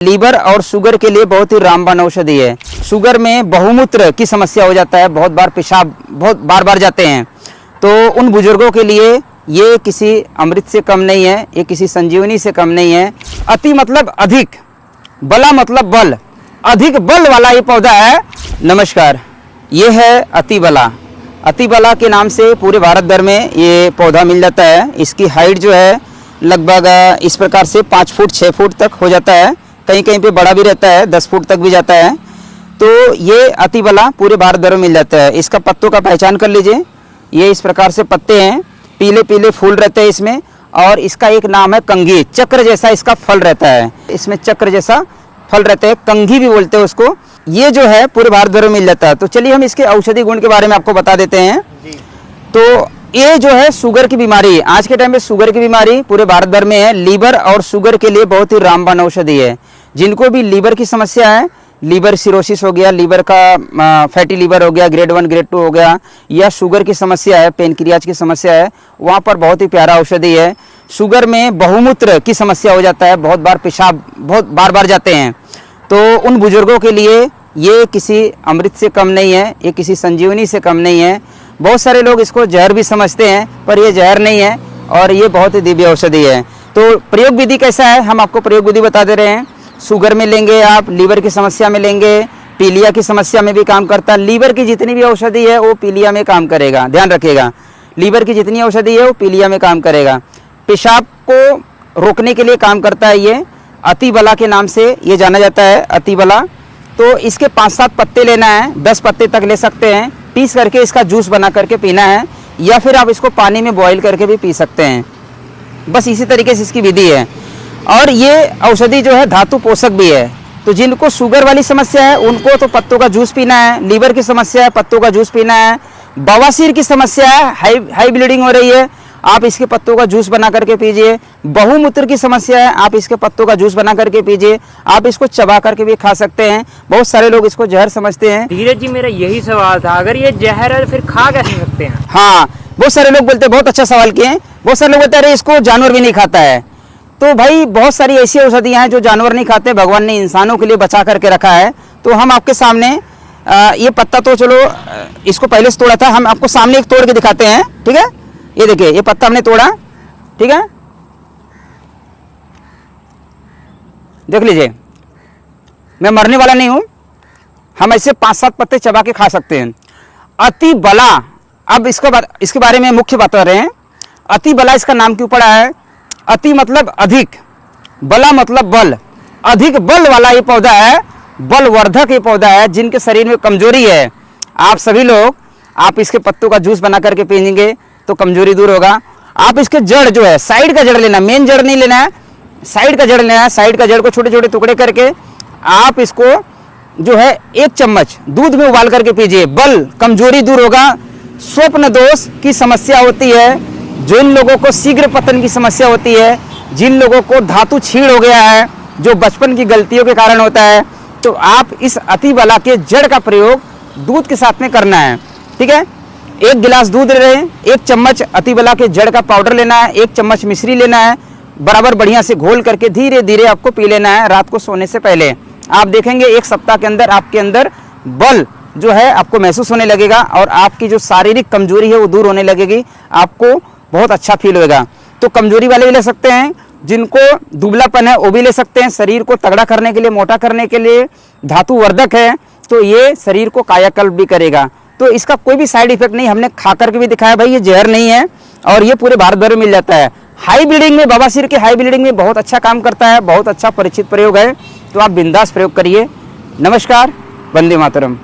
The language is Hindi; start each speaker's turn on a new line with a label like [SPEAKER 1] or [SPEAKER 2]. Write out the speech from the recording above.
[SPEAKER 1] लीवर और शुगर के लिए बहुत ही रामबाण औषधि है। शुगर में बहुमूत्र की समस्या हो जाता है, बहुत बार पेशाब बहुत बार जाते हैं, तो उन बुजुर्गों के लिए ये किसी अमृत से कम नहीं है, ये किसी संजीवनी से कम नहीं है। अति मतलब अधिक, बला मतलब बल, अधिक बल वाला ये पौधा है। नमस्कार, ये है अति बला। अति बला के नाम से पूरे भारत भर में ये पौधा मिल जाता है। इसकी हाइट जो है लगभग इस प्रकार से 5 फुट 6 फुट तक हो जाता है, कहीं कहीं पे बड़ा भी रहता है, 10 फुट तक भी जाता है। तो ये अति बला पूरे भारत भर में मिल जाता है। इसका पत्तों का पहचान कर लीजिए, ये इस प्रकार से पत्ते हैं, पीले पीले फूल रहते हैं इसमें, और इसका एक नाम है कंघी। चक्र जैसा इसका फल रहता है, इसमें चक्र जैसा फल रहता है, कंघी भी बोलते हैं उसको। ये जो है पूरे भारत भर में मिल जाता है। तो चलिए हम इसके औषधि गुण के बारे में आपको बता देते हैं जी। तो ये जो है शुगर की बीमारी, आज के टाइम में शुगर की बीमारी पूरे भारत भर में है। लीवर और शुगर के लिए बहुत ही रामबाण औषधि है। जिनको भी लीवर की समस्या है, लीवर सिरोसिस हो गया, लीवर का फैटी लीवर हो गया, ग्रेड 1 ग्रेड 2 हो गया, या शुगर की समस्या है, पेनक्रियाज की समस्या है, वहाँ पर बहुत ही प्यारा औषधि है। शुगर में बहुमूत्र की समस्या हो जाता है, बहुत बार पेशाब बहुत बार जाते हैं, तो उन बुजुर्गों के लिए ये किसी अमृत से कम नहीं है, ये किसी संजीवनी से कम नहीं है। बहुत सारे लोग इसको जहर भी समझते हैं, पर ये जहर नहीं है और ये बहुत ही दिव्य औषधि है। तो प्रयोग विधि कैसा है, हम आपको प्रयोग विधि बता दे रहे हैं। शुगर में लेंगे आप, लीवर की समस्या में लेंगे, पीलिया की समस्या में भी काम करता है। लीवर की जितनी भी औषधि है वो पीलिया में काम करेगा, ध्यान रखिएगा। लीवर की जितनी औषधि है वो पीलिया में काम करेगा। पेशाब को रोकने के लिए काम करता है ये। अति बला के नाम से ये जाना जाता है, अति बला। तो इसके 5-7 पत्ते लेना है, 10 पत्ते तक ले सकते हैं, पीस करके इसका जूस बना करके पीना है, या फिर आप इसको पानी में बॉईल करके भी पी सकते हैं। बस इसी तरीके से इसकी विधि है। और ये औषधि जो है धातु पोषक भी है। तो जिनको शुगर वाली समस्या है उनको तो पत्तों का जूस पीना है, लीवर की समस्या है पत्तों का जूस पीना है, बवासीर की समस्या है, हाई ब्लीडिंग हो रही है, आप इसके पत्तों का जूस बना करके पीजिए। बहुमूत्र की समस्या है, आप इसके पत्तों का जूस बना करके पीजिए। आप इसको चबा करके भी खा सकते हैं। बहुत सारे लोग इसको जहर समझते हैं।
[SPEAKER 2] धीरज जी, मेरा यही सवाल था, अगर ये जहर है फिर खा कैसे सकते हैं?
[SPEAKER 1] हाँ, बहुत सारे लोग बोलते हैं, बहुत अच्छा सवाल किए हैं। बहुत सारे लोग बोलते हैं अरे इसको जानवर भी नहीं खाता है। तो भाई बहुत सारी ऐसी औषधियाँ हैं जो जानवर नहीं खाते, भगवान ने इंसानों के लिए बचा करके रखा है। तो हम आपके सामने ये पत्ता, तो चलो इसको पहले से तोड़ा था, हम आपको सामने एक तोड़ के दिखाते हैं, ठीक है। ये देखिए, ये पत्ता हमने तोड़ा, ठीक है, देख लीजिए। मैं मरने वाला नहीं हूं, हम ऐसे 5-7 पत्ते चबा के खा सकते हैं। अति बला, अब इसके बारे में मुख्य बता रहे हैं। अति बला इसका नाम क्यों पड़ा है? अति मतलब अधिक, बला मतलब बल, अधिक बल वाला ये पौधा है, बलवर्धक ये पौधा है। जिनके शरीर में कमजोरी है, आप सभी लोग आप इसके पत्तों का जूस बना करके पीएंगे तो कमजोरी दूर होगा। आप इसके जड़ जो है, साइड का जड़ लेना, मेन जड़ नहीं लेना है, साइड का जड़ लेना है। साइड का जड़ को छोटे छोटे टुकड़े करके आप इसको जो है 1 चम्मच दूध में उबाल करके पीजिए, बल कमजोरी दूर होगा। स्वप्न दोष की समस्या होती है, जिन लोगों को शीघ्र पतन की समस्या होती है, जिन लोगों को धातु छीड़ हो गया है जो बचपन की गलतियों के कारण होता है, तो आप इस अति बला के जड़ का प्रयोग दूध के साथ में करना है, ठीक है। 1 गिलास दूध ले रहे हैं, 1 चम्मच अति बला के जड़ का पाउडर लेना है, 1 चम्मच मिश्री लेना है, बराबर बढ़िया से घोल करके धीरे धीरे आपको पी लेना है रात को सोने से पहले। आप देखेंगे 1 सप्ताह के अंदर आपके अंदर बल जो है आपको महसूस होने लगेगा, और आपकी जो शारीरिक कमजोरी है वो दूर होने लगेगी, आपको बहुत अच्छा फील होगा। तो कमजोरी वाले भी ले सकते हैं, जिनको दुबलापन है वो भी ले सकते हैं। शरीर को तगड़ा करने के लिए, मोटा करने के लिए धातुवर्धक है, तो ये शरीर को कायाकल्प भी करेगा। तो इसका कोई भी साइड इफेक्ट नहीं, हमने खा करके भी दिखाया भाई ये जहर नहीं है, और ये पूरे भारत भर में मिल जाता है। हाई ब्लीडिंग में, बवासीर के हाई ब्लीडिंग में बहुत अच्छा काम करता है, बहुत अच्छा परिचित प्रयोग है। तो आप बिंदास प्रयोग करिए। नमस्कार, वंदे मातरम।